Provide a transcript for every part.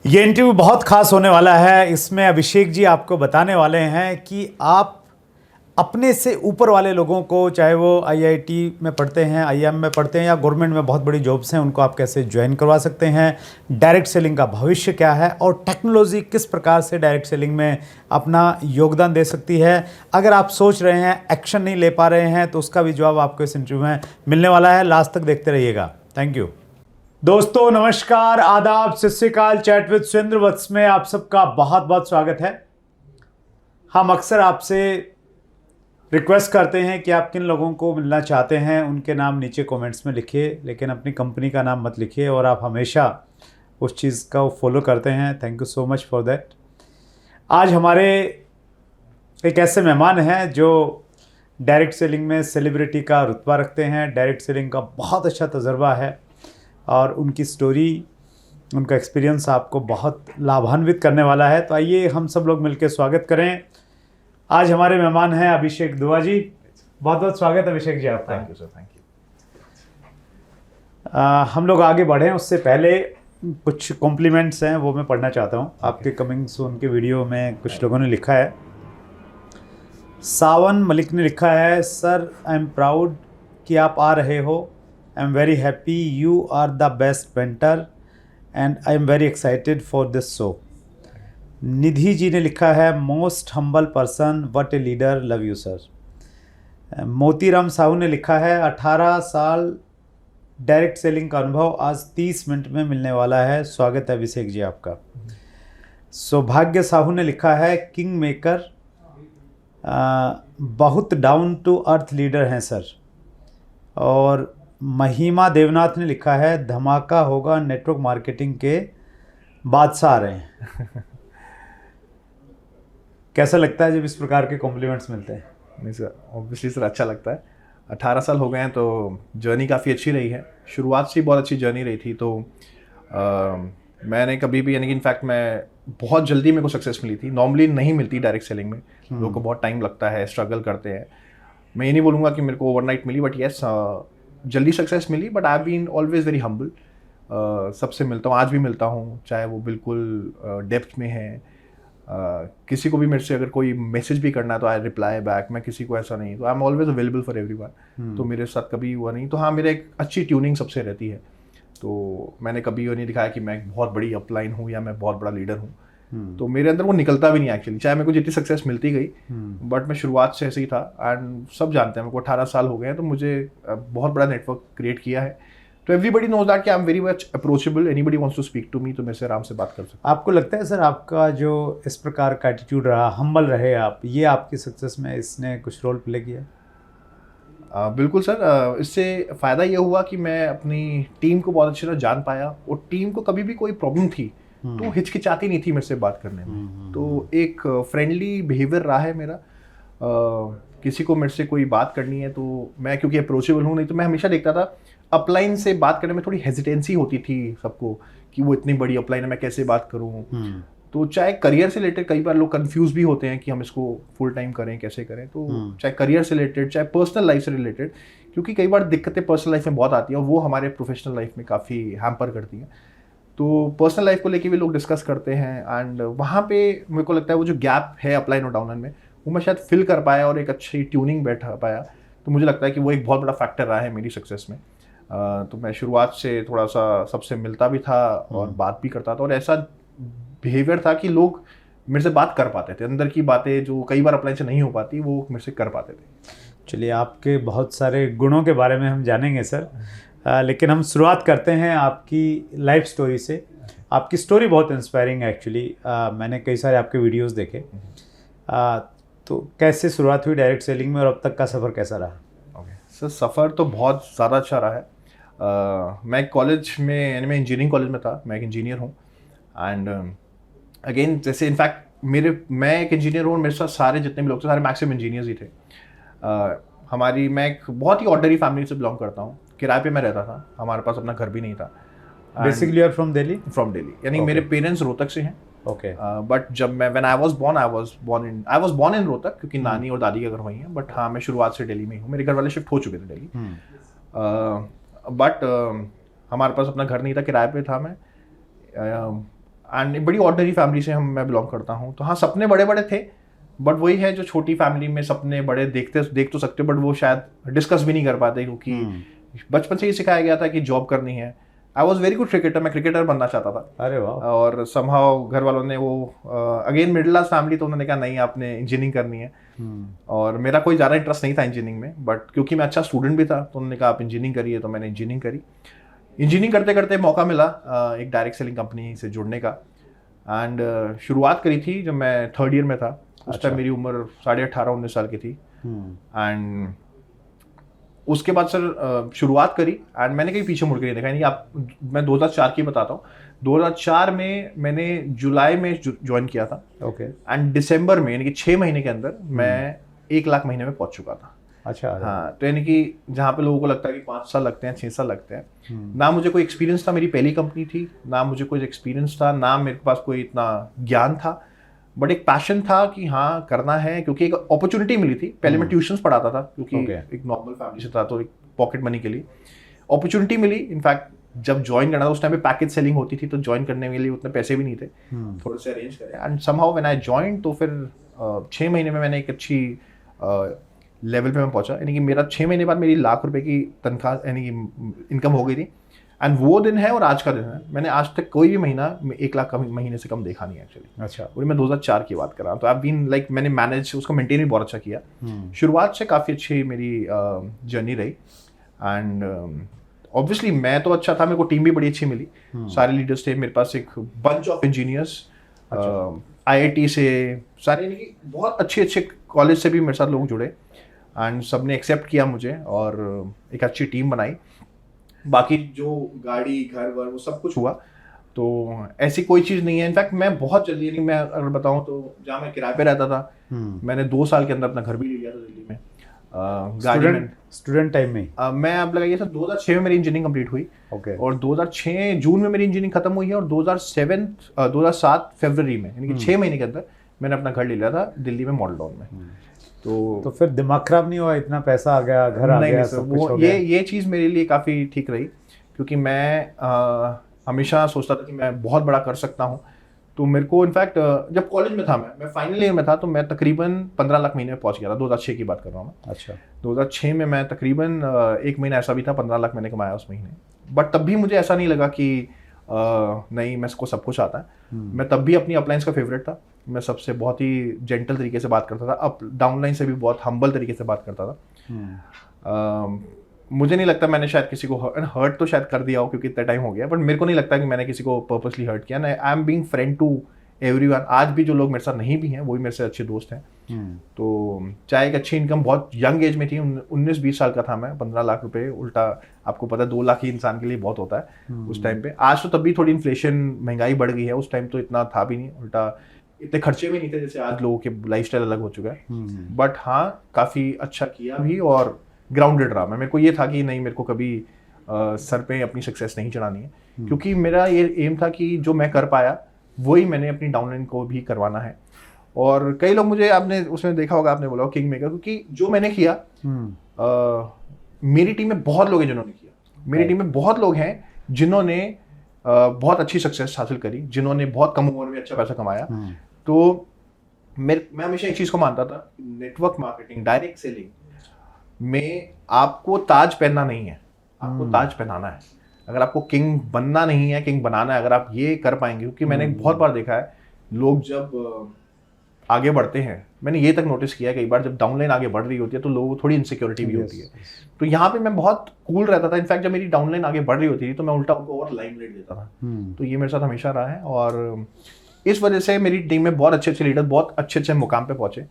ये इंटरव्यू बहुत खास होने वाला है। इसमें अभिषेक जी आपको बताने वाले हैं कि आप अपने से ऊपर वाले लोगों को, चाहे वो आईआईटी में पढ़ते हैं, आईएम में पढ़ते हैं या गवर्नमेंट में बहुत बड़ी जॉब्स हैं, उनको आप कैसे ज्वाइन करवा सकते हैं, डायरेक्ट सेलिंग का भविष्य क्या है और टेक्नोलॉजी किस प्रकार से डायरेक्ट सेलिंग में अपना योगदान दे सकती है। अगर आप सोच रहे हैं, एक्शन नहीं ले पा रहे हैं, तो उसका भी जवाब आपको इस इंटरव्यू में मिलने वाला है। लास्ट तक देखते रहिएगा। Thank you. दोस्तों नमस्कार, आदाब, सत श्री अकाल। चैट विद सुरेंद्र वत्स में आप सबका बहुत बहुत स्वागत है। हम अक्सर आपसे रिक्वेस्ट करते हैं कि आप किन लोगों को मिलना चाहते हैं उनके नाम नीचे कमेंट्स में लिखिए, लेकिन अपनी कंपनी का नाम मत लिखिए, और आप हमेशा उस चीज़ का फॉलो करते हैं। Thank you so much for that. आज हमारे एक ऐसे मेहमान हैं जो डायरेक्ट सेलिंग में सेलिब्रिटी का रुतबा रखते हैं, डायरेक्ट सेलिंग का बहुत अच्छा तजर्बा है और उनकी स्टोरी, उनका एक्सपीरियंस आपको बहुत लाभान्वित करने वाला है। तो आइए हम सब लोग मिलकर स्वागत करें। आज हमारे मेहमान हैं अभिषेक दुआ जी। बहुत बहुत स्वागत अभिषेक जी आपका। Thank you sir, thank you. हम लोग आगे बढ़ें उससे पहले कुछ कॉम्प्लीमेंट्स हैं, वो मैं पढ़ना चाहता हूँ। आपके कमिंग सून के वीडियो में कुछ लोगों ने लिखा है। सावन मलिक ने लिखा है, सर आई एम प्राउड कि आप आ रहे हो। I am very happy, you are the best mentor and I am very excited for this show. Nidhi ji ने लिखा है, most humble person, what a leader, love you sir. Motiram Sahu ने लिखा है, 18 साल डायरेक्ट सेलिंग का अनुभव आज 30 मिनट में मिलने वाला है। स्वागत है अभिषेक जी आपका। सौभाग्य साहू ने लिखा है, किंग मेकर, बहुत डाउन टू अर्थ लीडर हैं सर। और महिमा देवनाथ ने लिखा है, धमाका होगा, नेटवर्क मार्केटिंग के बादशाह आ रहे हैं। कैसा लगता है जब इस प्रकार के कॉम्प्लीमेंट्स मिलते हैं? नहीं सर, ऑब्वियसली सर अच्छा लगता है। 18 साल हो गए हैं तो जर्नी काफ़ी अच्छी रही है। शुरुआत से ही बहुत अच्छी जर्नी रही थी। तो मैंने कभी भी, यानी कि इनफैक्ट मैं बहुत जल्दी मेरे को सक्सेस मिली थी। नॉर्मली नहीं मिलती डायरेक्ट सेलिंग में, लोगों को बहुत टाइम लगता है, स्ट्रगल करते हैं। मैं ये नहीं बोलूँगा कि मेरे को ओवरनाइट मिली, बट येस जल्दी सक्सेस मिली। But I have been always very humble. सबसे मिलता हूँ, आज भी मिलता हूँ, चाहे वो बिल्कुल डेप्थ में है। किसी को भी मेरे से अगर कोई मैसेज भी करना है तो आई रिप्लाई बैक। मैं किसी को ऐसा नहीं, तो I am always available for everyone. तो मेरे साथ कभी हुआ नहीं। तो हाँ, मेरे एक अच्छी ट्यूनिंग सबसे रहती है। तो मैंने कभी वो नहीं दिखाया कि मैं एक बहुत बड़ी अपलाइन हूँ या मैं बहुत बड़ा लीडर हूँ। तो मेरे अंदर वो निकलता भी नहीं एक्चुअली, चाहे मेरे को जितनी सक्सेस मिलती गई। बट मैं शुरुआत से ऐसे ही था। एंड सब जानते हैं मेरे को 18 साल हो गए हैं, तो मुझे बहुत बड़ा नेटवर्क क्रिएट किया है। तो एवरीबडी नोज दैट कि I am very much approachable, anybody wants to speak to me, तो मेरे से आराम से बात कर सकते। आपको लगता है सर आपका जो इस प्रकार का एटीट्यूड रहा, हम्बल रहे आप, ये आपकी सक्सेस में इसने कुछ रोल प्ले किया? बिल्कुल सर। इससे फ़ायदा ये हुआ कि मैं अपनी टीम को बहुत अच्छी तरह जान पाया, और टीम को कभी भी कोई प्रॉब्लम थी तो हिचकिचाती नहीं थी मेरे से बात करने में। तो एक फ्रेंडली बिहेवियर रहा है मेरा। किसी को मेरे से कोई बात करनी है तो मैं, क्योंकि अप्रोचेबल हूँ, नहीं तो मैं हमेशा देखता था अपलाइन से बात करने में थोड़ी हेजिटेंसी होती थी सबको कि वो इतनी बड़ी अपलाइन है, मैं कैसे बात करूँ। तो चाहे करियर से रिलेटेड, कई बार लोग कंफ्यूज भी होते हैं कि हम इसको फुल टाइम करें, कैसे करें। तो चाहे करियर से रिलेटेड, चाहे पर्सनल लाइफ से रिलेटेड, क्योंकि कई बार दिक्कतें पर्सनल लाइफ में बहुत आती हैं और वो हमारे प्रोफेशनल लाइफ में काफ़ी हैम्पर करती हैं। तो पर्सनल लाइफ को लेके भी लोग डिस्कस करते हैं। एंड वहाँ पे मेरे को लगता है वो जो गैप है अपलाइन और डाउनलाइन में, वो मैं शायद फिल कर पाया और एक अच्छी ट्यूनिंग बैठा पाया। तो मुझे लगता है कि वो एक बहुत बड़ा फैक्टर रहा है मेरी सक्सेस में। तो मैं शुरुआत से थोड़ा सा सबसे मिलता भी था और बात भी करता था, और ऐसा बिहेवियर था कि लोग मेरे से बात कर पाते थे। अंदर की बातें जो कई बार अपलाइन से नहीं हो पाती, वो मेरे से कर पाते थे। चलिए, आपके बहुत सारे गुणों के बारे में हम जानेंगे सर, लेकिन हम शुरुआत करते हैं आपकी लाइफ स्टोरी से। आपकी स्टोरी बहुत इंस्पायरिंग है एक्चुअली। मैंने कई सारे आपके वीडियोस देखे। तो कैसे शुरुआत हुई डायरेक्ट सेलिंग में और अब तक का सफ़र कैसा रहा? ओके सर, सफ़र तो बहुत ज़्यादा अच्छा रहा है। मैं कॉलेज में, यानी मैं इंजीनियरिंग कॉलेज में था। मैं एक इंजीनियर हूँ। एंड अगेन, जैसे इनफैक्ट मैं एक इंजीनियर हूँ और मेरे साथ सारे जितने भी लोग थे, सारे मैक्सिमम इंजीनियर्स ही थे। मैं एक बहुत ही ऑर्डनरी फैमिली से बिलोंग करता हूँ। किराए पे मैं रहता था, हमारे पास अपना घर भी नहीं था। Basically you are from Delhi? From Delhi, यानी मेरे पेरेंट्स रोहतक से हैं। ओके। बट जब मैं when I was born in Rohtak, क्योंकि नानी और दादी का घर वहीं है। बट हाँ, मैं शुरुआत से दिल्ली में हूँ। मेरे घर वाले शिफ्ट हो चुके थे दिल्ली। बट हमारे पास अपना घर नहीं था, किराए पे था मैं। एंड बड़ी ऑर्डिनरी फैमिली से मैं बिलोंग करता हूँ। तो हाँ, सपने बड़े बड़े थे, बट वही है जो छोटी फैमिली में सपने बड़े देख तो सकते हो, बट वो शायद डिस्कस भी नहीं कर पाते, क्योंकि बचपन से ही सिखाया गया था कि जॉब करनी है। I was very good cricketer, मैं क्रिकेटर बनना चाहता था। अरे वाह। और समहाउ घर वालों ने वो अगेन मिडिल क्लास फैमिली, तो उन्होंने कहा नहीं आपने इंजीनियरिंग करनी है। और मेरा कोई ज़्यादा इंटरेस्ट नहीं था इंजीनियरिंग में, बट क्योंकि मैं अच्छा स्टूडेंट भी था तो उन्होंने कहा आप इंजीनियरिंग करिए, तो मैंने इंजीनियरिंग करी। इंजीनियरिंग करते करते मौका मिला एक डायरेक्ट सेलिंग कंपनी से जुड़ने का। एंड शुरुआत करी थी जब मैं 3rd ईयर में था। उस टाइम मेरी उम्र 18.5-19 साल की थी। एंड उसके बाद सर शुरुआत करी, एंड मैंने कहीं पीछे मुड़ के नहीं देखा। यानी मैं 2004 की बताता हूँ। 2004 में मैंने जुलाई में ज्वाइन किया था। ओके। एंड दिसंबर में, यानी कि 6 महीने के अंदर मैं 1 लाख महीने में पहुंच चुका था। अच्छा। हाँ, तो यानी कि जहाँ पे लोगों को लगता है कि 5 साल लगते हैं, 6 साल लगते हैं, ना मुझे कोई एक्सपीरियंस था, मेरी पहली कंपनी थी, ना मुझे कोई एक्सपीरियंस था, ना मेरे पास कोई इतना ज्ञान था, बट एक पैशन था कि हाँ करना है, क्योंकि एक अपॉर्चुनिटी मिली थी। पहले मैं ट्यूशंस पढ़ाता था, क्योंकि एक नॉर्मल फैमिली से था, तो एक पॉकेट मनी के लिए अपॉर्चुनिटी मिली। इनफैक्ट जब ज्वाइन करना था उस टाइम पे पैकेज सेलिंग होती थी, तो ज्वाइन करने के लिए उतने पैसे भी नहीं थे, थोड़े से अरेंज करे। And somehow when I join, तो फिर 6 महीने में मैंने एक अच्छी लेवल पे मैं पहुंचा। यानी कि मेरा 6 महीने बाद मेरी ₹1,00,000 की तनख्वाह, यानी कि इनकम हो गई थी। एंड वो दिन है और आज का दिन है, मैंने आज तक कोई भी महीना 1 लाख महीने से कम देखा नहीं एक्चुअली। अच्छा। और मैं 2004 की बात कर रहा हूँ। तो आई बीन लाइक, मैंने मैनेज उसको मेंटेन भी बहुत अच्छा किया। शुरुआत से काफ़ी अच्छी मेरी जर्नी रही। एंड ऑब्वियसली मैं तो अच्छा था, मेरे को टीम भी बड़ी अच्छी मिली, सारे लीडर्स थे मेरे पास, एक बंच ऑफ इंजीनियर्स, IIT से सारे, यानी कि बहुत अच्छे कॉलेज से भी मेरे साथ लोग जुड़े। एंड सबने एक्सेप्ट किया मुझे और एक अच्छी टीम बनाई। बाकी जो गाड़ी घर वर वो सब कुछ हुआ, तो ऐसी कोई चीज़ नहीं है। इनफैक्ट मैं बहुत जल्दी, यानी मैं अगर बताऊं तो जहाँ मैं किराए पे रहता था, मैंने 2 साल के अंदर अपना घर भी ले लिया था दिल्ली में। स्टूडेंट टाइम में मैं अब लगाइए सर 2006 में मेरी इंजीनियरिंग कंप्लीट हुई। ओके। और 2006 जून में मेरी इंजीनियरिंग खत्म हुई है, और 2007 फरवरी में, यानी कि 6 महीने के अंदर मैंने अपना घर ले लिया था दिल्ली में, मॉडल टाउन में। तो फिर दिमाग खराब नहीं हुआ, इतना पैसा आ गया, घर आ गया, सब कुछ हो गया? ये चीज़ मेरे लिए काफ़ी ठीक रही, क्योंकि मैं हमेशा सोचता था कि मैं बहुत बड़ा कर सकता हूँ। तो मेरे को इनफैक्ट जब कॉलेज में था, मैं फाइनल ईयर में था, तो मैं तकरीबन 15 लाख महीने में पहुंच गया था। 2006 की बात कर रहा हूँ मैं। अच्छा। 2006 में मैं तकरीबन 1 महीना ऐसा भी था, 15 लाख मैंने कमाया उस महीने। बट तब भी मुझे ऐसा नहीं लगा कि नहीं मेरे को सब कुछ आता है। मैं तब भी अपनी अपलाइंस का फेवरेट था। मैं सबसे बहुत ही जेंटल तरीके से बात करता था, अप डाउनलाइन से भी बहुत हम्बल तरीके से बात करता था। मुझे नहीं लगता मैंने शायद किसी को हर्ट तो शायद कर दिया हो, क्योंकि इतना टाइम हो गया, बट मेरे को नहीं लगता कि मैंने किसी को पर्पसली हर्ट किया। I am being friend to everyone. आज भी जो लोग मेरे साथ नहीं भी हैं, वही मेरे से अच्छे दोस्त हैं। तो चाहे एक अच्छी इनकम, बहुत यंग एज में थी, 19-20 साल का था मैं, 15 लाख रुपए, उल्टा आपको पता है 2 लाख ही इंसान के लिए बहुत होता है उस टाइम पे। आज तो तब भी थोड़ी इन्फ्लेशन, महंगाई बढ़ गई है, उस टाइम तो इतना था भी नहीं, उल्टा इतने खर्चे भी नहीं थे जैसे आज लोगों के लाइफस्टाइल अलग हो चुका है। बट हाँ, काफ़ी अच्छा किया भी और ग्राउंडेड रहा मैं। मेरे को ये था कि नहीं, मेरे को कभी सर पे अपनी सक्सेस नहीं चढ़ानी है, क्योंकि मेरा ये एम था कि जो मैं कर पाया वही मैंने अपनी डाउनलाइन को भी करवाना है। और कई लोग मुझे, आपने उसमें देखा होगा, आपने बोला किंग मेकर, क्योंकि जो मैंने किया मेरी टीम में बहुत लोग हैं जिन्होंने किया। मेरी टीम में बहुत लोग हैं जिन्होंने बहुत अच्छी सक्सेस हासिल करी, जिन्होंने बहुत कम उम्र में अच्छा पैसा कमाया। तो मैं हमेशा एक चीज़ को मानता था, नेटवर्क मार्केटिंग, डायरेक्ट सेलिंग में आपको ताज पहनना नहीं है, आपको ताज पहनाना है। अगर आपको किंग बनना नहीं है, किंग बनाना है, अगर आप ये कर पाएंगे, क्योंकि मैंने बहुत बार देखा है लोग जब आगे बढ़ते हैं, मैंने ये तक नोटिस किया है कई बार, जब डाउनलाइन आगे बढ़ रही होती है तो लोगों को थोड़ी इनसिक्योरिटी भी होती है। तो यहाँ पे मैं बहुत कूल रहता था। इनफैक्ट जब मेरी डाउनलाइन आगे बढ़ रही होती थी तो मैं उल्टा उनको और लाइमलाइट देता था। तो ये मेरे साथ हमेशा रहा है, और इस वजह से मेरी टीम में बहुत अच्छे लीडर बहुत अच्छे मुकाम पे पहुंचे।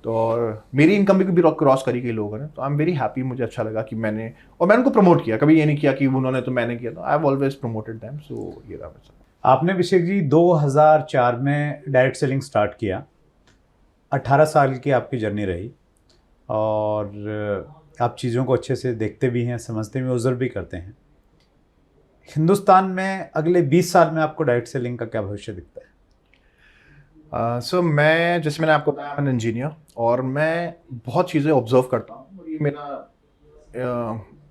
तो और मेरी इनकम भी क्रॉस करी कई लोगों ने। तो आई एम वेरी हैप्पी, मुझे अच्छा लगा कि मैंने उनको प्रमोट किया। कभी ये नहीं किया कि उन्होंने तो मैंने किया, तो I have always promoted them. So ये रहा मेरे साथ। आपने अभिषेक जी 2004 में डायरेक्ट सेलिंग स्टार्ट किया, 18 साल की आपकी जर्नी रही, और आप चीज़ों को अच्छे से देखते भी हैं, समझते भी, ऑब्जर्व भी करते हैं। हिंदुस्तान में अगले 20 साल में आपको डायरेक्ट सेलिंग का क्या भविष्य दिखता है? सो मैं, जैसे मैंने आपको बताया, मैं इंजीनियर, और मैं बहुत चीज़ें ऑब्जर्व करता हूँ। ये मेरा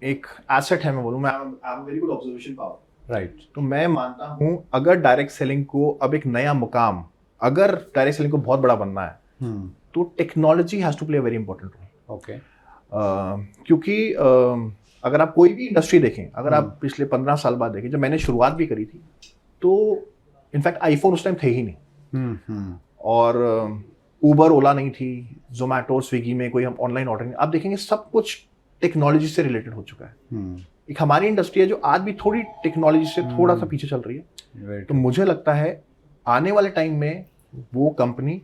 एक एसेट है, मैं बोलूँ, मैं आई am very good observation power. Right. तो मैं मानता हूँ अगर डायरेक्ट सेलिंग को अब एक नया मुकाम, अगर डायरेक्ट सेलिंग को बहुत बड़ा बनना है तो technology has to play a very important role. Okay. क्योंकि अगर आप कोई भी इंडस्ट्री देखें, अगर आप पिछले 15 साल बाद देखें, जब मैंने शुरुआत भी करी थी तो इनफैक्ट आईफोन उस टाइम थे ही नहीं, और उबर ओला नहीं थी, जोमैटो स्विगी में कोई हम ऑनलाइन ऑर्डर नहीं, आप देखेंगे सब कुछ टेक्नोलॉजी से रिलेटेड हो चुका है। एक हमारी इंडस्ट्री है जो आज भी थोड़ी टेक्नोलॉजी से थोड़ा सा पीछे चल रही है। तो मुझे लगता है आने वाले टाइम में वो कंपनी,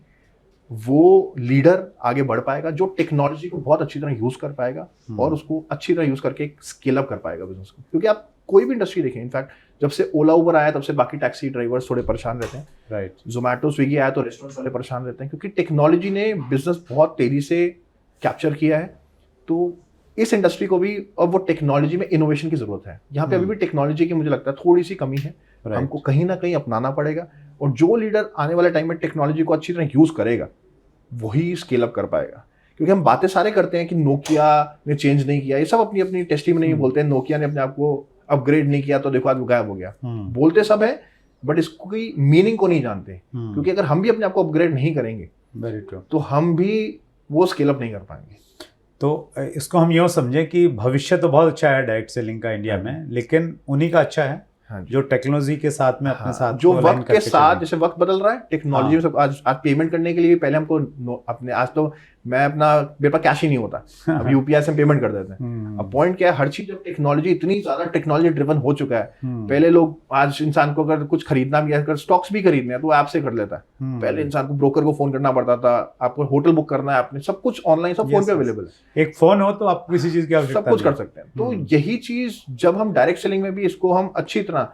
वो लीडर आगे बढ़ पाएगा जो टेक्नोलॉजी को बहुत अच्छी तरह यूज कर पाएगा और उसको अच्छी तरह यूज करके स्केल अप कर पाएगा बिजनेस को। क्योंकि आप कोई भी इंडस्ट्री देखें, इनफैक्ट जब से ओला उबर आया तब से बाकी टैक्सी ड्राइवर्स थोड़े परेशान रहते हैं, राइट। जोमैटो स्विगी आया तो रेस्टोरेंट्स वाले परेशान रहते हैं, क्योंकि टेक्नोलॉजी ने बिजनेस बहुत तेजी से कैप्चर किया है। तो इस इंडस्ट्री को भी अब वो टेक्नोलॉजी में इनोवेशन की जरूरत है। यहाँ पे अभी भी टेक्नोलॉजी की मुझे लगता है थोड़ी सी कमी है, हमको कहीं ना कहीं अपनाना पड़ेगा, और जो लीडर आने वाले टाइम में टेक्नोलॉजी को अच्छी तरह यूज करेगा वही स्केल अप कर पाएगा। क्योंकि हम बातें सारे करते हैं कि नोकिया ने चेंज नहीं किया, ये सब अपनी अपनी टेस्टिंग में नहीं बोलते हैं, नोकिया ने अपने आप को अपग्रेड नहीं किया तो देखो आज वो गायब हो गया, बोलते सब है, बट इसको की मीनिंग को नहीं जानते। क्योंकि अगर हम भी अपने आप को अपग्रेड नहीं करेंगे तो हम भी वो स्केल अप नहीं कर पाएंगे। तो इसको हम यूँ समझें कि भविष्य तो बहुत अच्छा है डायरेक्ट सेलिंग का इंडिया में, लेकिन उन्हीं का अच्छा है जो टेक्नोलॉजी के साथ में अपने साथ जो वक्त के साथ, जैसे वक्त बदल रहा है टेक्नोलॉजी में सब। आज पेमेंट करने के लिए पहले हमको अपने, आज तो मैं अपना, मेरे पास कैश ही नहीं होता, अब यूपीआई से हम पेमेंट कर देते हैं। अब पॉइंट क्या है, हर चीज जब टेक्नोलॉजी इतनी ज्यादा टेक्नोलॉजी ड्रिवन हो चुका है, पहले लोग, आज इंसान को अगर कुछ खरीदना भी है, अगर स्टॉक्स भी खरीदने हैं तो ऐप से कर लेता है। पहले इंसान को ब्रोकर को फोन करना पड़ता था, आपको होटल बुक करना है, आपने सब कुछ ऑनलाइन, सब फोन पे अवेलेबल है, एक फोन हो तो आप किसी चीज की आवश्यकता सब कुछ कर सकते हैं। तो यही चीज जब हम डायरेक्ट सेलिंग में भी इसको हम अच्छी तरह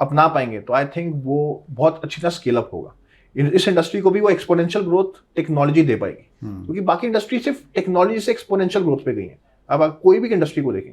अपना पाएंगे तो आई थिंक वो बहुत अच्छी तरह स्केल अप होगा। इस इंडस्ट्री को भी वो एक्सपोनेंशियल ग्रोथ टेक्नोलॉजी दे पाएगी, क्योंकि बाकी इंडस्ट्री सिर्फ टेक्नोलॉजी से एक्सपोनेंशियल ग्रोथ पे गई है। अब आप कोई भी इंडस्ट्री को देखें,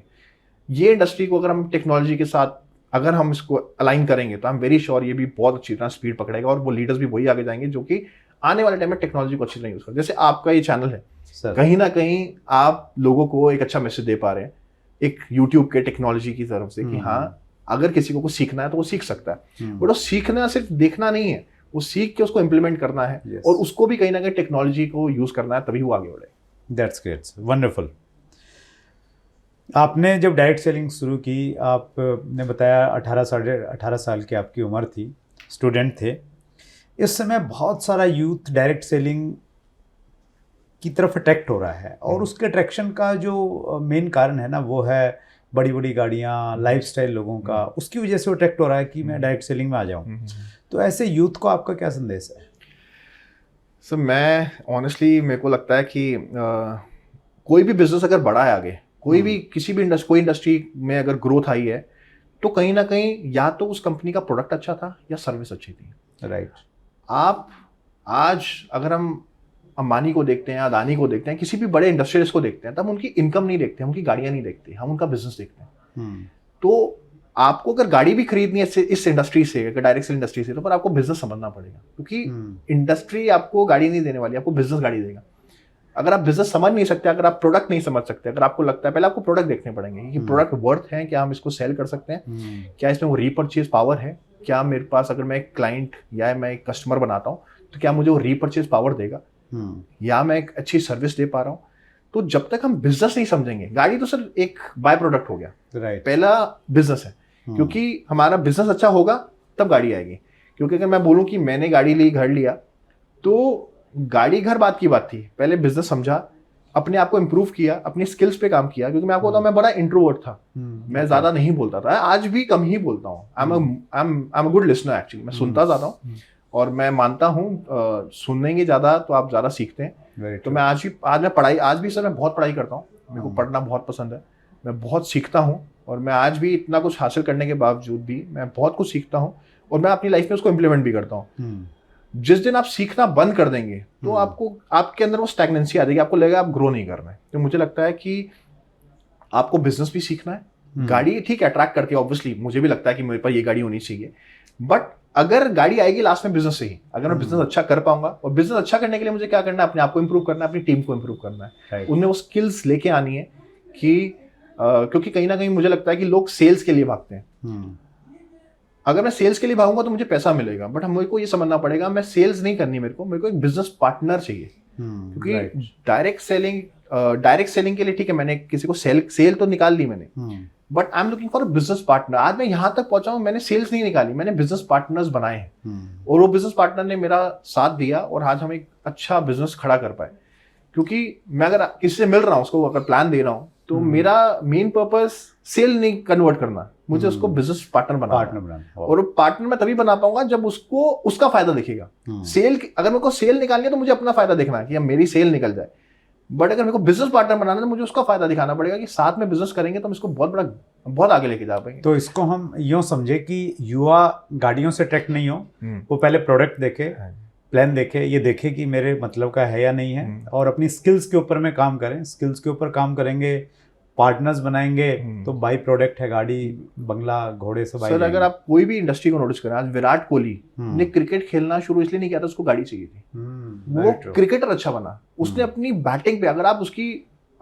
ये इंडस्ट्री को अगर हम टेक्नोलॉजी के साथ अगर हम इसको अलाइन करेंगे तो आई एम वेरी श्योर ये भी बहुत अच्छी तरह स्पीड पकड़ेगा, और वो लीडर्स भी वही आगे जाएंगे जो कि आने वाले टाइम में टेक्नोलॉजी को अच्छी तरह यूज करें। जैसे आपका ये चैनल है, कहीं ना कहीं आप लोगों को एक अच्छा मैसेज दे पा रहे हैं एक यूट्यूब के टेक्नोलॉजी की तरफ से, कि हाँ अगर किसी को कुछ सीखना है तो वो सीख सकता है। बट वो सीखना सिर्फ देखना नहीं है, वो सीख के उसको इम्प्लीमेंट करना है, और उसको भी कहीं ना कहीं टेक्नोलॉजी को यूज करना है, तभी वो आगे बढ़े। That's great, wonderful. आपने जब डायरेक्ट सेलिंग शुरू की, आपने बताया 18 साल की आपकी उम्र थी, स्टूडेंट थे। इस समय बहुत सारा यूथ डायरेक्ट सेलिंग की तरफ अट्रैक्ट हो रहा है, और उसके अट्रैक्शन का जो मेन कारण है ना, वो है बड़ी बड़ी गाड़ियाँ, लाइफस्टाइल लोगों का, उसकी वजह से अट्रैक्ट हो रहा है कि मैं डायरेक्ट सेलिंग में आ जाऊँ। तो ऐसे यूथ को आपका क्या संदेश है? सर मैं ऑनेस्टली, मेरे को लगता है कि कोई भी बिजनेस अगर बढ़ा है आगे, कोई भी किसी भी कोई इंडस्ट्री में अगर ग्रोथ आई है, तो कहीं ना कहीं या तो उस कंपनी का प्रोडक्ट अच्छा था या सर्विस अच्छी थी। राइट। आप आज अगर हम अंबानी को देखते हैं, अदानी को देखते हैं, किसी भी बड़े इंडस्ट्रियलिस्ट को देखते हैं, तब उनकी इनकम नहीं देखते, हम उनकी गाड़ियां नहीं देखते, हम उनका बिजनेस देखते हैं। तो आपको अगर गाड़ी भी खरीदनी है इस इंडस्ट्री से, अगर डायरेक्ट सेल इंडस्ट्री से, तो पर आपको बिजनेस समझना पड़ेगा, क्योंकि इंडस्ट्री आपको गाड़ी नहीं देने वाली, आपको बिजनेस गाड़ी देगा। अगर आप बिजनेस समझ नहीं सकते, अगर आप प्रोडक्ट नहीं समझ सकते, अगर आपको लगता है, पहले आपको प्रोडक्ट देखने पड़ेंगे कि प्रोडक्ट वर्थ है, क्या हम इसको सेल कर सकते हैं, क्या इसमें वो रीपरचेज पावर है, क्या मेरे पास, अगर मैं एक क्लाइंट या मैं एक कस्टमर बनाता हूँ तो क्या मुझे वो रीपरचेज पावर देगा, या मैं एक अच्छी सर्विस दे पा रहा हूँ। तो जब तक हम बिजनेस नहीं समझेंगे, गाड़ी तो सर एक बाय प्रोडक्ट हो गया, पहला बिजनेस है, क्योंकि हमारा बिजनेस अच्छा होगा तब गाड़ी आएगी। क्योंकि अगर मैं बोलूं कि मैंने गाड़ी ली, घर लिया, तो गाड़ी घर बात की बात थी, पहले बिजनेस समझा, अपने आप को इम्प्रूव किया, अपनी स्किल्स पे काम किया। क्योंकि मैं आपको बताऊं, मैं बड़ा इंट्रोवर्ट था, मैं ज्यादा नहीं बोलता था, आज भी कम ही बोलता हूँ। I am a good listener actually, मैं सुनता ज्यादा हूँ, और मैं मानता हूँ सुनेंगे ज्यादा तो आप ज्यादा सीखते हैं। तो मैं आज भी सर मैं बहुत पढ़ाई करता हूँ, मेरे को पढ़ना बहुत पसंद है, मैं बहुत सीखता हूँ, और मैं आज भी इतना कुछ हासिल करने के बावजूद भी मैं बहुत कुछ सीखता हूँ, और मैं अपनी लाइफ में उसको इम्प्लीमेंट भी करता हूँ। जिस दिन आप सीखना बंद कर देंगे तो आपको, आपके अंदर वो स्टैग्नेंसी आ जाएगी, आपको लगेगा आप ग्रो नहीं कर रहे हैं। तो मुझे लगता है कि आपको बिजनेस भी सीखना है। गाड़ी ठीक अट्रैक्ट करती है, ऑब्वियसली मुझे भी लगता है कि मेरे पास ये गाड़ी होनी चाहिए, बट अगर गाड़ी आएगी लास्ट में बिजनेस से ही। अगर मैं बिजनेस अच्छा कर पाऊंगा, और बिजनेस अच्छा करने के लिए मुझे क्या करना है, अपने आप को इंप्रूव करना है, अपनी टीम को इंप्रूव करना है, उनमें वो स्किल्स लेके आनी है कि क्योंकि कहीं ना कहीं मुझे लगता है कि लोग सेल्स के लिए भागते हैं, अगर मैं सेल्स के लिए भागूंगा तो मुझे पैसा मिलेगा, बट मेरे को ये समझना पड़ेगा मैं सेल्स नहीं करनी, मेरे को एक बिजनेस पार्टनर चाहिए। क्योंकि डायरेक्ट सेलिंग के लिए ठीक है, मैंने किसी को सेल तो निकाल ली मैंने, but I am looking for a business partner. आज मैं यहां तक पहुंचा हूं, मैंने सेल्स नहीं निकाली, मैंने बिजनेस पार्टनर्स बनाए हैं और वो बिजनेस पार्टनर ने मेरा साथ दिया और आज हम एक अच्छा बिजनेस खड़ा कर पाए। क्योंकि मैं अगर किसी से मिल रहा हूँ, उसको अगर प्लान दे रहा हूँ, तो मेरा मेन पर्पस सेल नहीं कन्वर्ट करना, मुझे उसको बिजनेस पार्टनर बनाना। और पार्टनर मैं तभी बना पाऊंगा जब उसको उसका फायदा दिखेगा। सेल अगर मेरे को सेल निकालनी है तो मुझे अपना फायदा देखना है कि अब मेरी सेल निकल जाए, बट अगर मेरे को बिजनेस पार्टनर बनाना है तो मुझे उसका फायदा दिखाना पड़ेगा कि साथ में बिजनेस करेंगे तो हम इसको बहुत आगे लेके जा पाएंगे। तो इसको हम यूं समझे कि युवा गाड़ियों से अट्रैक्ट नहीं हो, वो पहले प्रोडक्ट देखे, प्लान देखे, ये देखे कि मेरे मतलब का है या नहीं है, और अपनी स्किल्स के ऊपर में काम करें। स्किल्स के ऊपर काम करेंगे, पार्टनर्स बनाएंगे, तो बाई प्रोडक्ट है गाड़ी, बंगला, घोड़े सब। सर अगर आप कोई भी इंडस्ट्री को नोटिस करें, आज विराट कोहली ने क्रिकेट खेलना शुरू इसलिए नहीं किया था, उसको गाड़ी चाहिए थी। वो क्रिकेटर अच्छा बना, उसने अपनी बैटिंग पे,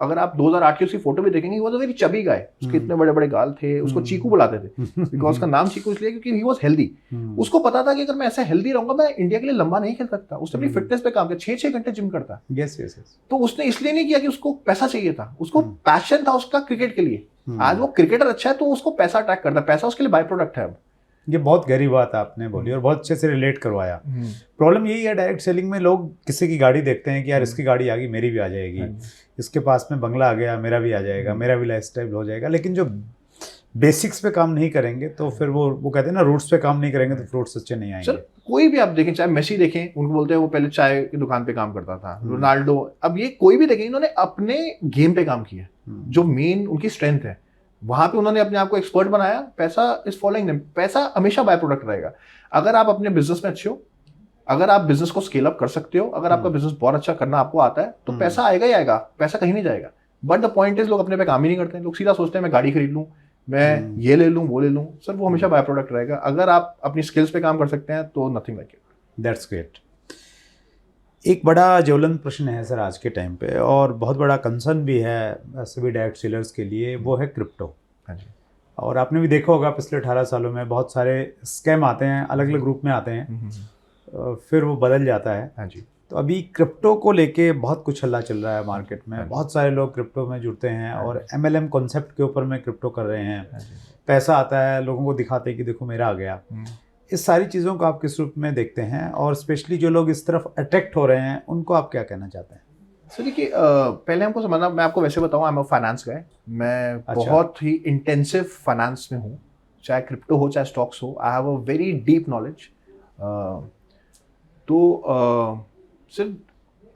अगर आप 2008 की उसकी फोटो भी देखेंगे, वो तो वेरी चबी गाय, उसके इतने बड़े बड़े गाल थे, उसको चीकू बुलाते थे, बिकॉज उसका नाम चीकू इसलिए क्योंकि ही वाज हेल्दी। उसको पता था कि अगर मैं ऐसा हेल्दी रहूंगा मैं इंडिया के लिए लंबा नहीं खेल सकता। उसने अपनी फिटनेस पे काम किया, 6-6 घंटे जिम करता। यस। तो उसने इसलिए नहीं किया कि उसको पैसा चाहिए था, उसको पैशन था उसका क्रिकेट के लिए। आज वो क्रिकेटर अच्छा है तो उसको पैसा अट्रैक्ट करता है, पैसा उसके लिए बाय प्रोडक्ट है। अब ये बहुत गहरी बात आपने बोली और बहुत अच्छे से रिलेट करवाया। प्रॉब्लम यही है डायरेक्ट सेलिंग में, लोग किसी की गाड़ी देखते हैं कि यार इसकी गाड़ी आ गई मेरी भी आ जाएगी, इसके पास में बंगला आ गया मेरा भी आ जाएगा, मेरा भी लाइफस्टाइल हो जाएगा। लेकिन जो बेसिक्स पे काम नहीं करेंगे तो फिर वो कहते हैं ना, रूट्स पे काम नहीं करेंगे तो फ्रूट्स अच्छे नहीं आएंगे। सर कोई भी आप देखें, चाहे मेसी देखें, उनको बोलते हैं वो पहले चाय की दुकान पे काम करता था, रोनाल्डो, अब ये कोई भी देखें, इन्होंने अपने गेम पे काम किया, जो मेन उनकी स्ट्रेंथ है वहां पे उन्होंने अपने आप को एक्सपर्ट बनाया। पैसा इज फॉलोइंग देम, पैसा हमेशा बाय प्रोडक्ट रहेगा। अगर आप अपने बिजनेस में अच्छे हो, अगर आप बिजनेस को स्केल अप कर सकते हो, अगर आपका बिजनेस बहुत अच्छा करना आपको आता है, तो पैसा आएगा ही आएगा, पैसा कहीं नहीं जाएगा। बट द पॉइंट इज लोग अपने पे काम ही नहीं करते हैं। लोग सीधा सोचते हैं मैं गाड़ी खरीद लूं, मैं ये ले लूं, वो ले लूं। सर वो हमेशा बाय प्रोडक्ट रहेगा। अगर आप अपनी स्किल्स पे काम कर सकते हैं तो nothing like it. That's great. एक बड़ा ज्वलंत प्रश्न है सर आज के टाइम पे, और बहुत बड़ा कंसर्न भी है सभी डायरेक्ट सेलर्स के लिए, वो है क्रिप्टो। हाँ जी। और आपने भी देखा होगा पिछले 18 सालों में बहुत सारे स्कैम आते हैं, अलग अलग ग्रुप में आते हैं, फिर वो बदल जाता है। हाँ जी। तो अभी क्रिप्टो को लेके बहुत कुछ हल्ला चल रहा है मार्केट में, बहुत सारे लोग क्रिप्टो में जुड़ते हैं और MLM कॉन्सेप्ट के ऊपर में क्रिप्टो कर रहे हैं। पैसा आता है, लोगों को दिखाते हैं कि देखो मेरा आ गया। इस सारी चीज़ों को आप किस रूप में देखते हैं, और स्पेशली जो लोग इस तरफ अट्रैक्ट हो रहे हैं उनको आप क्या कहना चाहते हैं? सर देखिए, पहले हमको समझना, मैं आपको वैसे बताऊं, आई एम अ फाइनेंस गाय। मैं बहुत ही इंटेंसिव फाइनेंस में हूँ, चाहे क्रिप्टो हो चाहे स्टॉक्स हो। I have a very deep knowledge. तो सिर्फ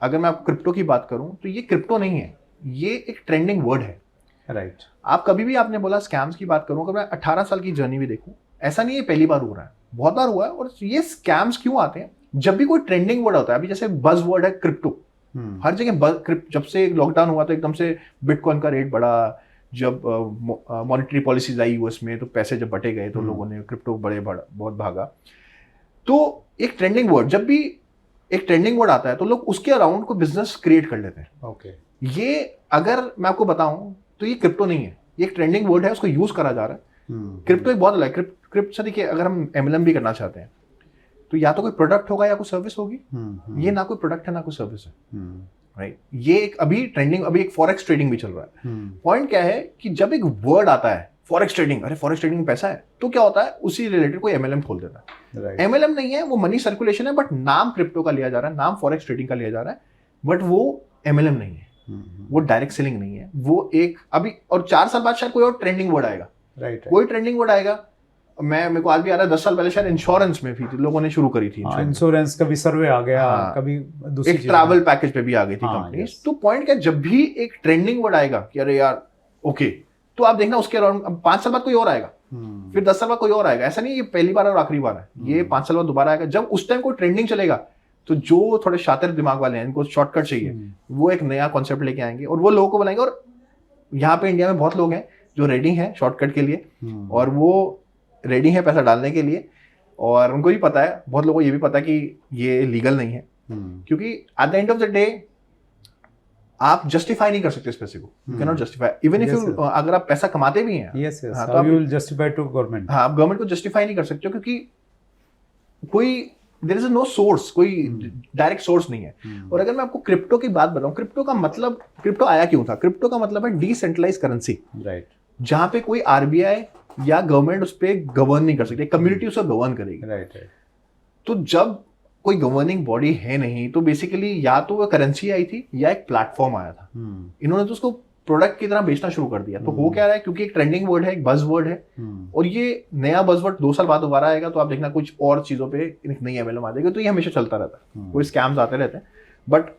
अगर मैं आपको क्रिप्टो की बात करूं तो ये क्रिप्टो नहीं है, ये एक ट्रेंडिंग वर्ड है। राइट। आप कभी भी, आपने बोला स्कैम्स की बात करूं, अगर मैं 18 साल की जर्नी भी देखूं, ऐसा नहीं है पहली बार हो रहा है, बहुत बार हुआ है। और ये स्कैम्स क्यों आते हैं? जब भी कोई ट्रेंडिंग वर्ड होता है, अभी जैसे बज वर्ड है क्रिप्टो, हर जगह जब से लॉकडाउन हुआ तो एकदम से बिटकॉइन का रेट बढ़ा, जब मॉनेटरी पॉलिसीज आई यूएस में तो पैसे जब बटे गए तो लोगों ने क्रिप्टो बहुत भागा। तो एक ट्रेंडिंग वर्ड, जब भी एक ट्रेंडिंग वर्ड आता है तो लोग उसके अराउंड को बिजनेस क्रिएट कर लेते हैं। ओके। ये अगर मैं आपको बताऊं तो ये क्रिप्टो नहीं है, ये एक ट्रेंडिंग वर्ड है, उसको यूज करा जा रहा है। क्रिप्टो एक बहुत अलग है। क्रिप्टो से देखिए, अगर हम MLM भी करना चाहते हैं तो या तो कोई प्रोडक्ट होगा या कोई सर्विस होगी। ये ना कोई प्रोडक्ट है ना कोई सर्विस है, राइट। ये एक अभी ट्रेंडिंग, अभी एक फॉरेक्स ट्रेडिंग भी चल रहा है। पॉइंट क्या है कि जब एक वर्ड आता है फॉरेक्स ट्रेडिंग, अरे फॉरेक्स ट्रेडिंग में पैसा है, तो क्या होता है, उसी रिलेटेड कोई MLM खोल देता है। MLM नहीं है, वो मनी सर्कुलेशन है, बट नाम क्रिप्टो का लिया जा रहा है, नाम फॉरेक्स ट्रेडिंग का लिया जा रहा है, बट वो MLM नहीं है, वो डायरेक्ट सेलिंग नहीं है। वो एक अभी, और 4 साल बाद शायद कोई और ट्रेंडिंग वर्ड आएगा। राइट। कोई ट्रेंडिंग वर्ड आएगा। मेरे को आज भी आ रहा है, 10 साल पहले शायद इंश्योरेंस में भी लोगों ने शुरू करी थी। इंश्योरेंस का भी सर्वे आ गया। कभी दूसरी एक ट्रैवल पैकेज पे भी आ गई थी कंपनी। तो पॉइंट क्या, जब भी एक ट्रेंडिंग वर्ड आएगा कि अरे यार ओके, तो आप देखना उसके अराउंड 5 साल बाद कोई और आएगा, फिर 10 साल बाद कोई और आएगा। ऐसा नहीं ये पहली बार और आखिरी बार है, ये 5 साल बाद दोबारा आएगा। जब उस टाइम कोई ट्रेंडिंग चलेगा तो जो थोड़े शातिर दिमाग वाले हैं, इनको शॉर्टकट चाहिए, वो एक नया कॉन्सेप्ट लेके आएंगे और वो लोगों को बनाएंगे। और यहाँ पे इंडिया में बहुत लोग हैं जो रेडी हैं शॉर्टकट के लिए, और वो रेडी है पैसा डालने के लिए, और उनको भी पता है, बहुत लोगों को ये भी पता है कि ये लीगल नहीं है। क्योंकि at the end of the day आप जस्टिफाई नहीं कर सकते इस पैसे को, you can not justify even if you, अगर आप पैसा कमाते भी हैं, यस यस, हाँ, तो हाउ आप, you will justify to government? हाँ, आप गवर्नमेंट को जस्टिफाई नहीं कर सकते हो क्योंकि कोई देयर इज नो सोर्स, कोई डायरेक्ट सोर्स नहीं है। और अगर मैं आपको क्रिप्टो की बात बताऊं, क्रिप्टो का मतलब, क्रिप्टो आया क्यों था? क्रिप्टो का मतलब है डिसेंट्रलाइज करेंसी, राइट, जहां पे कोई आरबीआई या गवर्नमेंट उस पर गवर्न नहीं कर सकती, कम्युनिटी उसे गवर्न करेगी। Right right. तो जब कोई गवर्निंग बॉडी है नहीं, तो बेसिकली या तो वो करेंसी आई थी या एक प्लेटफॉर्म आया था, इन्होंने तो उसको प्रोडक्ट की तरह बेचना शुरू कर दिया। तो हो क्या रहा है, क्योंकि एक ट्रेंडिंग वर्ड है, एक बज वर्ड है, और ये नया बज वर्ड 2 साल बाद दोबारा आएगा, तो आप देखना कुछ और चीजों पे एक नई एमएलएम आ जाएगी। तो ये हमेशा चलता रहता है, कोई स्कैम्स आते रहते हैं। बट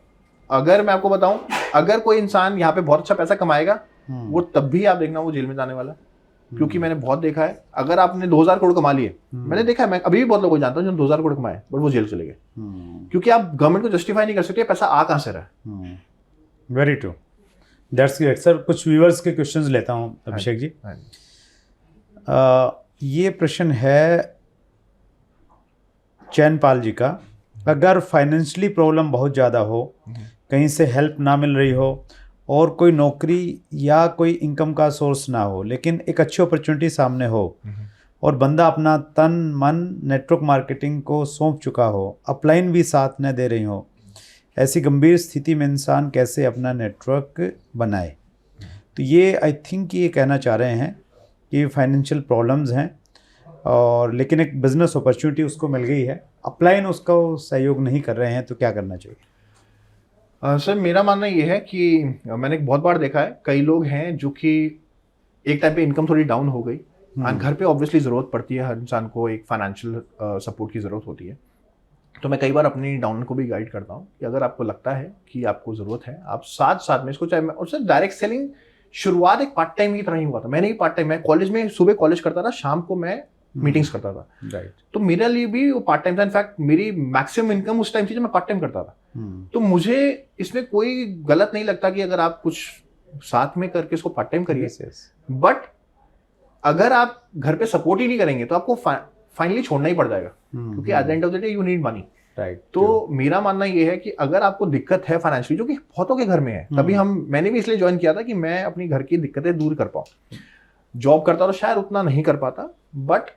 अगर मैं आपको बताऊं, अगर कोई इंसान यहाँ पे बहुत अच्छा पैसा कमाएगा, वो तब भी आप देखना वो जेल में जाने वाला है। क्योंकि मैंने बहुत देखा है, अगर आपने 2000 करोड़ कमा लिए, मैंने देखा है, मैं अभी भी बहुत लोगों को जानता हूँ जो 2000 करोड़ कमाए बट वो जेल चले गए, क्योंकि आप गवर्नमेंट को जस्टिफाई नहीं कर सकते पैसा आ कहां से रहा है। Very true, that's great sir. कुछ व्यूअर्स के क्वेश्चंस लेता हूँ अभिषेक जी। ये प्रश्न है चैनपाल जी का, अगर फाइनेंशियली प्रॉब्लम बहुत ज़्यादा हो, कहीं से हेल्प ना मिल रही हो और कोई नौकरी या कोई इनकम का सोर्स ना हो, लेकिन एक अच्छी अपॉर्चुनिटी सामने हो और बंदा अपना तन मन नेटवर्क मार्केटिंग को सौंप चुका हो, अपलाइन भी साथ न दे रही हो, ऐसी गंभीर स्थिति में इंसान कैसे अपना नेटवर्क बनाए? तो ये आई थिंक ये कहना चाह रहे हैं कि फाइनेंशियल प्रॉब्लम्स हैं और लेकिन एक बिजनेस अपॉर्चुनिटी उसको मिल गई है, अपलाइन उसका सहयोग नहीं कर रहे हैं, तो क्या करना चाहिए? सर मेरा मानना ये है कि मैंने बहुत बार देखा है, कई लोग हैं जो कि एक टाइम पे इनकम थोड़ी डाउन हो गई, घर पे ऑब्वियसली ज़रूरत पड़ती है, हर इंसान को एक फाइनेंशियल सपोर्ट की ज़रूरत होती है। तो मैं कई बार अपनी डाउन को भी गाइड करता हूँ कि अगर आपको लगता है कि आपको ज़रूरत है, आप साथ साथ में इसको, चाहे मैं, और सर डायरेक्ट सेलिंग शुरुआत एक पार्ट टाइम की तरह ही हुआ था। मैंने ही पार्ट टाइम, मैं कॉलेज में सुबह कॉलेज करता था, शाम को मैं मीटिंग्स करता था, राइट। तो मेरे लिए भी वो पार्ट टाइम था। इनफैक्ट मेरी मैक्सिमम इनकम उस टाइम थी जब मैं पार्ट टाइम करता था। तो मुझे इसमें कोई गलत नहीं लगता कि अगर आप कुछ साथ में करके इसको पार्ट टाइम करिए, बट अगर आप घर पे सपोर्ट ही नहीं करेंगे तो आपको फाइनली छोड़ना ही पड़ जाएगा, क्योंकि at the end of the day you need money, right. तो मेरा मानना ये है कि अगर आपको दिक्कत है फाइनेंशियली, जो कि बहुतों के घर में है, तभी मैंने भी इसलिए ज्वाइन किया था कि मैं अपनी घर की दिक्कतें दूर कर पाऊँ। जॉब करता तो शायद उतना नहीं कर पाता, बट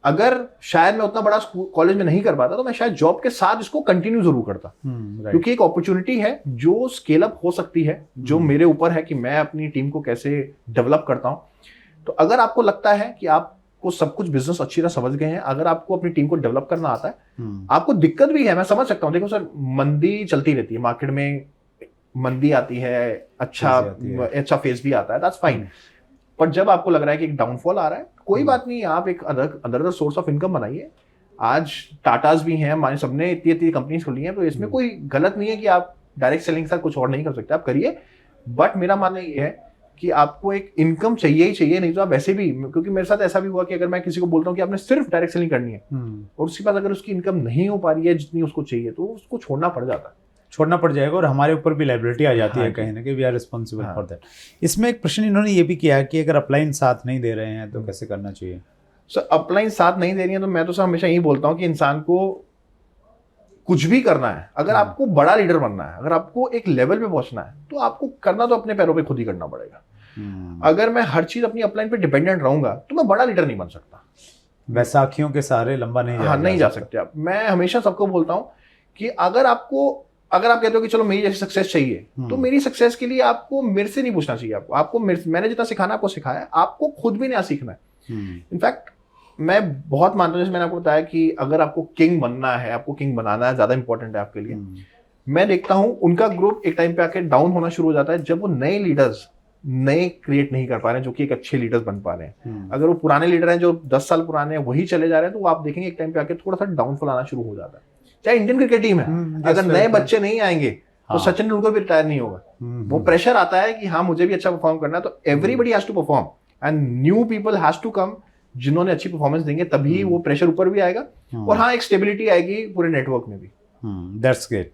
अगर शायद मैं उतना बड़ा कॉलेज में नहीं कर पाता तो मैं शायद जॉब के साथ इसको कंटिन्यू जरूर करता, क्योंकि एक अपॉर्चुनिटी है जो स्केल अप हो सकती है, जो मेरे ऊपर है कि मैं अपनी टीम को कैसे डेवलप करता हूं। तो अगर आपको लगता है कि आपको सब कुछ बिजनेस अच्छी तरह समझ गए हैं, अगर आपको अपनी टीम को डेवलप करना आता है, आपको दिक्कत भी है, मैं समझ सकता हूँ। देखो सर, मंदी चलती रहती है मार्केट में, मंदी आती है, अच्छा फेज भी आता है, दैट्स फाइन। पर जब आपको लग रहा है कि एक डाउनफॉल आ रहा है, कोई बात नहीं, आप एक अदर सोर्स ऑफ इनकम बनाइए। आज टाटास भी हैं, हमारे सबने इतनी कंपनीज खोली हैं, तो इसमें कोई गलत नहीं है कि आप डायरेक्ट सेलिंग के साथ कुछ और नहीं कर सकते, आप करिए। बट मेरा मानना ये है कि आपको एक इनकम चाहिए ही चाहिए, नहीं तो आप वैसे भी, क्योंकि मेरे साथ ऐसा भी हुआ कि अगर मैं किसी को बोलता हूँ कि आपने सिर्फ डायरेक्ट सेलिंग करनी है और उसके बाद अगर उसकी इनकम नहीं हो पा रही है जितनी उसको चाहिए, तो उसको छोड़ना पड़ जाता है, छोड़ना पड़ जाएगा और हमारे ऊपर भी लाइबिलिटी आ जाती है कहीं ना कहीं, we are responsible for that. इसमें एक प्रश्न इन्होंने ये भी किया कि अगर अपलाइन साथ नहीं दे रहे हैं तो कैसे करना चाहिए? सर अपलाइन साथ नहीं दे रही है तो मैं तो सर हमेशा यही बोलता हूँ कि इंसान को कुछ भी करना है, अगर आपको बड़ा लीडर बनना है, अगर आपको एक लेवल पे पहुंचना है, तो आपको करना तो अपने पैरों पे खुद ही करना पड़ेगा। अगर मैं हर चीज अपनी अपलाइन पे डिपेंडेंट रहूंगा तो मैं बड़ा लीडर नहीं बन सकता, बैसाखियों के सहारे लंबा नहीं जा सकते आप। मैं हमेशा सबको बोलता हूँ कि अगर आप कहते हो कि चलो मेरी जैसी सक्सेस चाहिए, तो मेरी सक्सेस के लिए आपको मेरे से नहीं पूछना चाहिए, आपको मैंने जितना सिखाना आपको सिखाया, आपको खुद भी नया सीखना है। इनफैक्ट मैं बहुत मानता हूँ, जैसे मैंने आपको बताया कि अगर आपको किंग बनना है, आपको किंग बनाना है, ज्यादा इंपॉर्टेंट है आपके लिए। मैं देखता हूँ उनका ग्रुप एक टाइम पे आके डाउन होना शुरू हो जाता है जब वो नए लीडर्स क्रिएट नहीं कर पा रहे हैं जो कि एक अच्छे लीडर्स बन पा रहे हैं। अगर वो पुराने लीडर हैं जो 10 साल पुराने हैं, वही चले जा रहे हैं, तो वो आप देखेंगे एक टाइम पे आके थोड़ा सा डाउनफॉल आना शुरू हो जाता है। चाहे इंडियन क्रिकेट टीम है, अगर नए बच्चे नहीं आएंगे तो सचिन तेंदुलकर भी रिटायर नहीं होगा। वो प्रेशर आता है कि हाँ मुझे भी अच्छा परफॉर्म करना है, तो everybody has to perform and new people has to come जिन्होंने अच्छी परफॉर्मेंस देंगे, तभी वो प्रेशर ऊपर भी आएगा और हाँ एक स्टेबिलिटी आएगी पूरे नेटवर्क में भी। That's great.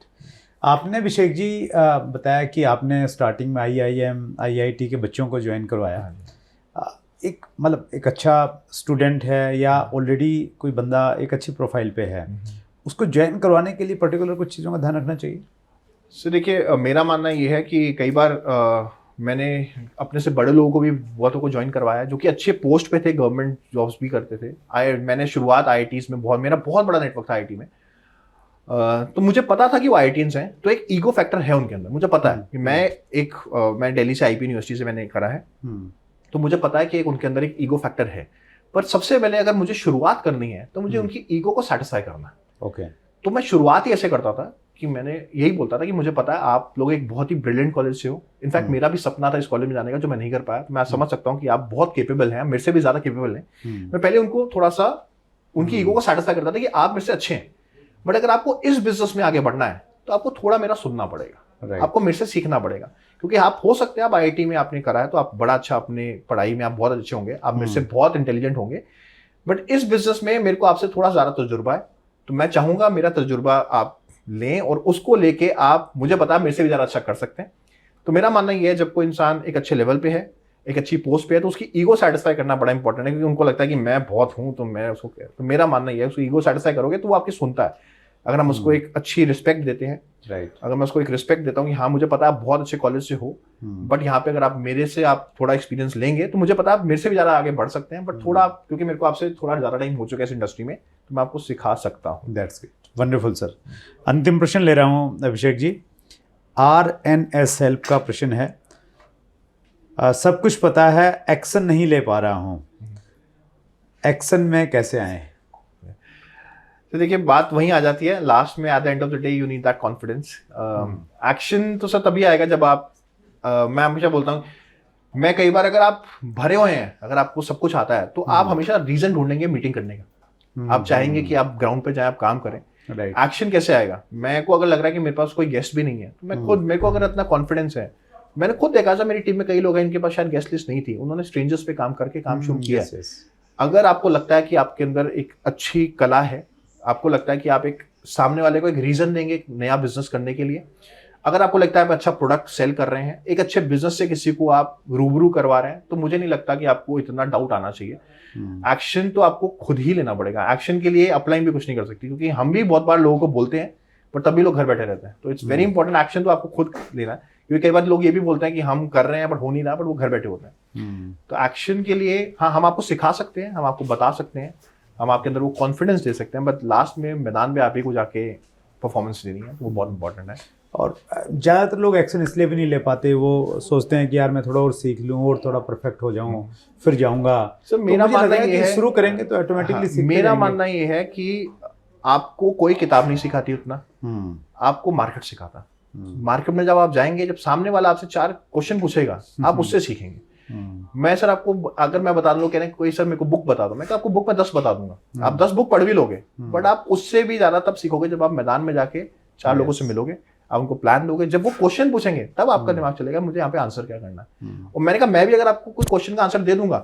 आपने अभिषेक जी बताया कि आपने स्टार्टिंग में IIM IIT के बच्चों को ज्वाइन करवाया। एक मतलब एक अच्छा स्टूडेंट है या ऑलरेडी कोई बंदा एक अच्छी प्रोफाइल पे है, उसको ज्वाइन करवाने के लिए पर्टिकुलर कुछ चीज़ों का ध्यान रखना चाहिए? सो देखिए, मेरा मानना ये है कि कई बार मैंने अपने से बड़े लोगों को भी बहुतों को ज्वाइन करवाया जो कि अच्छे पोस्ट पे थे, गवर्नमेंट जॉब्स भी करते थे। मैंने शुरुआत IITs में मेरा बहुत बड़ा नेटवर्क था IIT में। तो मुझे पता था कि वो IITians हैं, तो एक ईगो फैक्टर है उनके अंदर। मुझे पता है कि मैं दिल्ली से IP यूनिवर्सिटी से मैंने करा है, तो मुझे पता है कि उनके अंदर एक ईगो फैक्टर है। पर सबसे पहले अगर मुझे शुरुआत करनी है तो मुझे उनकी ईगो को सेटिस्फाई करना है। ओके। तो मैं शुरुआत ही ऐसे करता था कि मैंने यही बोलता था कि मुझे पता है आप लोग एक बहुत ही ब्रिलियंट कॉलेज से हो। इनफैक्ट मेरा भी सपना था इस कॉलेज में जाने का, जो मैं नहीं कर पाया। तो मैं समझ सकता हूँ कि आप बहुत केपेबल हैं, मेरे से भी ज्यादा केपेबल हैं। मैं पहले उनको थोड़ा सा उनकी ईगो को सेटिस्फाई करता था कि आप मेरे से अच्छे हैं, बट अगर आपको इस बिजनेस में आगे बढ़ना है तो आपको थोड़ा मेरा सुनना पड़ेगा, आपको मेरे से सीखना पड़ेगा। क्योंकि आप हो सकते हैं, आप IIT में आपने करा है तो आप बड़ा अच्छा, अपने पढ़ाई में आप बहुत अच्छे होंगे, आप मेरे से बहुत इंटेलिजेंट होंगे, बट इस बिजनेस में मेरे को आपसे थोड़ा ज्यादा तजुर्बा है। तो मैं चाहूंगा मेरा तजुर्बा आप लें और उसको लेके आप, मुझे पता है मेरे से भी ज्यादा अच्छा कर सकते हैं। तो मेरा मानना ये है, जब कोई इंसान एक अच्छे लेवल पे है, एक अच्छी पोस्ट पे है, तो उसकी ईगो सेटिस्फाई करना बड़ा इंपॉर्टेंट है। क्योंकि उनको लगता है कि मैं बहुत हूं तो मैं उसको, तो मेरा मानना ये है उसको ईगो सेटिस्फाई करोगे तो वो आपकी सुनता है। अगर हम उसको एक अच्छी रिस्पेक्ट देते हैं, अगर मैं उसको एक रिस्पेक्ट देता हूँ कि हाँ मुझे पता है आप बहुत अच्छे कॉलेज से हो, बट यहाँ पे अगर आप मेरे से आप थोड़ा एक्सपीरियंस लेंगे तो मुझे पता है आप मेरे से भी ज्यादा आगे बढ़ सकते हैं। बट थोड़ा, क्योंकि मेरे को आपसे थोड़ा ज्यादा टाइम हो चुका है इस इंडस्ट्री में, तो मैं आपको सिखा सकता हूँ। That's great, wonderful sir. अंतिम प्रश्न ले रहा हूँ अभिषेक जी। RNS हेल्प का प्रश्न है, सब कुछ पता है, एक्शन नहीं ले पा रहा हूँ, एक्शन में कैसे आए? तो देखिए, बात वहीं आ जाती है लास्ट में, at the end of the day you need that confidence. Action तो सर तभी आएगा जब आप, मैं हमेशा बोलता हूँ, मैं कई बार, अगर आप भरे हुए हैं, अगर आपको सब कुछ आता है, तो आप हमेशा रीजन ढूंढेंगे मीटिंग करने का। आप चाहेंगे कि आप ग्राउंड पे जाए, आप काम करें। एक्शन कैसे आएगा? मेरे को अगर लग रहा है कि मेरे पास कोई गेस्ट भी नहीं है, तो मैं खुद, मेरे को अगर इतना कॉन्फिडेंस है, मैंने खुद देखा था मेरी टीम में कई लोग हैं इनके पास शायद गेस्ट लिस्ट नहीं थी, उन्होंने स्ट्रेंजर्स पे काम करके काम शुरू किया। अगर आपको लगता है कि आपके अंदर एक अच्छी कला है, आपको लगता है कि आप एक सामने वाले को एक रीजन देंगे एक नया बिजनेस करने के लिए, अगर आपको लगता है आप अच्छा प्रोडक्ट सेल कर रहे हैं, एक अच्छे बिजनेस से किसी को आप रूबरू करवा रहे हैं, तो मुझे नहीं लगता कि आपको इतना डाउट आना चाहिए। एक्शन तो आपको खुद ही लेना पड़ेगा। एक्शन के लिए अपलाइन भी कुछ नहीं कर सकती, क्योंकि हम भी बहुत बार लोगों को बोलते हैं पर तभी लोग घर बैठे रहते हैं। तो इट्स वेरी इंपॉर्टेंट, एक्शन तो आपको खुद लेना है। क्योंकि कई बार लोग ये भी बोलते हैं कि हम कर रहे हैं बट हो नहीं रहा, बट वो घर बैठे होते हैं। तो एक्शन के लिए हाँ, हम आपको सिखा सकते हैं, हम आपको बता सकते हैं, हम आपके अंदर वो कॉन्फिडेंस दे सकते हैं, बट लास्ट में मैदान में आप ही को जाके परफॉर्मेंस देनी है, तो वो बहुत इंपॉर्टेंट है। और ज़्यादातर लोग एक्शन इसलिए भी नहीं ले पाते, वो सोचते हैं कि यार मैं थोड़ा और सीख लूँ और थोड़ा परफेक्ट हो जाऊँ फिर जाऊँगा। सर मेरा मानना ये है, शुरू करेंगे तो ऑटोमेटिकली सीखते मेरा जाएंगे। मानना ये है कि आपको कोई किताब नहीं सिखाती उतना, आपको मार्केट सिखाता। मार्केट में जब आप जाएंगे, जब सामने वाला आपसे 4 क्वेश्चन पूछेगा, आप उससे सीखेंगे। मैं सर आपको, अगर मैं बता दूं, कहने कोई सर मेरे को बुक बता दो, मैं आपको बुक में 10 बता दूंगा, आप 10 बुक पढ़ भी लोगे, बट आप उससे भी ज्यादा तब सीखोगे जब आप मैदान में जाके 4 लोगों से मिलोगे, आप उनको प्लान दोगे, जब वो क्वेश्चन पूछेंगे तब आपका दिमाग चलेगा मुझे यहाँ पे आंसर क्या करना है। और मैंने कहा मैं भी अगर आपको कोई क्वेश्चन का आंसर दे दूंगा,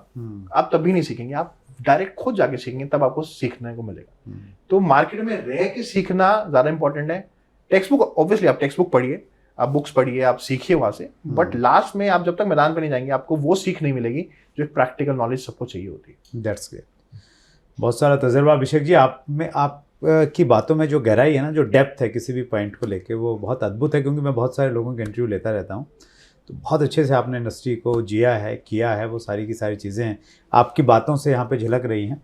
आप तब भी नहीं सीखेंगे, आप डायरेक्ट खुद जाके सीखेंगे, तब आपको सीखने को मिलेगा। तो मार्केट में रह के सीखना ज्यादा इंपॉर्टेंट है। टेक्स्ट बुक, ऑब्वियसली आप टेक्स्ट बुक पढ़िए, आप बुक्स पढ़िए, आप सीखिए वहां से, बट लास्ट में आप जब तक मैदान पे नहीं जाएंगे, आपको वो सीख नहीं मिलेगी जो एक प्रैक्टिकल नॉलेज सबको चाहिए होती है। दैट्स ग्रेट, बहुत सारा तजुर्बा अभिषेक जी। आप में, आप की बातों में जो गहराई है ना, जो डेप्थ है किसी भी पॉइंट को लेके, वो बहुत अद्भुत है। क्योंकि मैं बहुत सारे लोगों के इंटरव्यू लेता रहता हूँ, तो बहुत अच्छे से आपने इंडस्ट्री को जिया है, किया है, वो सारी की सारी चीज़ें हैं आपकी बातों से यहाँ पे झलक रही हैं।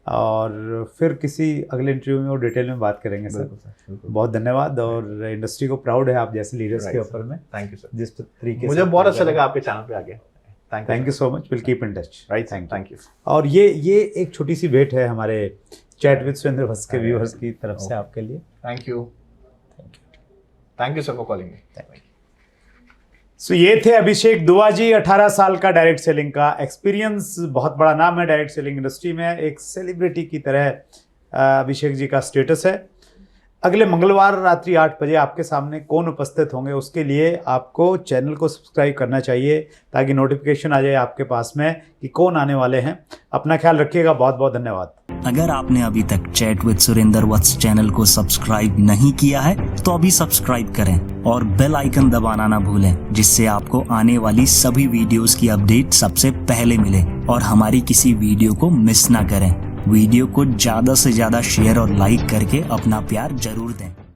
और फिर किसी अगले इंटरव्यू में और डिटेल में बात करेंगे सर। बहुत धन्यवाद, और इंडस्ट्री को प्राउड है आप जैसे लीडर्स के ऊपर में। थैंक यू सर, जिस तरीके मुझे बहुत अच्छा लगा आपके चैनल पे आके। Thank you so much, will keep in touch. Right, thank you. और ये एक छोटी सी भेंट है हमारे चैट विद सुरेंद्र भट्ट के व्यूअर्स की तरफ से आपके लिए। Thank you sir for calling me. So ये थे अभिषेक दुआ जी, 18 साल का डायरेक्ट सेलिंग का एक्सपीरियंस, बहुत बड़ा नाम है डायरेक्ट सेलिंग इंडस्ट्री में, एक सेलिब्रिटी की तरह अभिषेक जी का स्टेटस है। अगले मंगलवार रात्रि 8 बजे आपके सामने कौन उपस्थित होंगे, उसके लिए आपको चैनल को सब्सक्राइब करना चाहिए ताकि नोटिफिकेशन आ जाए आपके पास में कि कौन आने वाले हैं। अपना ख्याल रखिएगा, बहुत बहुत धन्यवाद। अगर आपने अभी तक chat with Surendra Vats channel को सब्सक्राइब नहीं किया है तो अभी सब्सक्राइब करें और बेल आइकन दबाना ना भूलें, जिससे आपको आने वाली सभी वीडियोस की अपडेट सबसे पहले मिले और हमारी किसी वीडियो को मिस ना करें। वीडियो को ज्यादा से ज्यादा शेयर और लाइक करके अपना प्यार जरूर दें।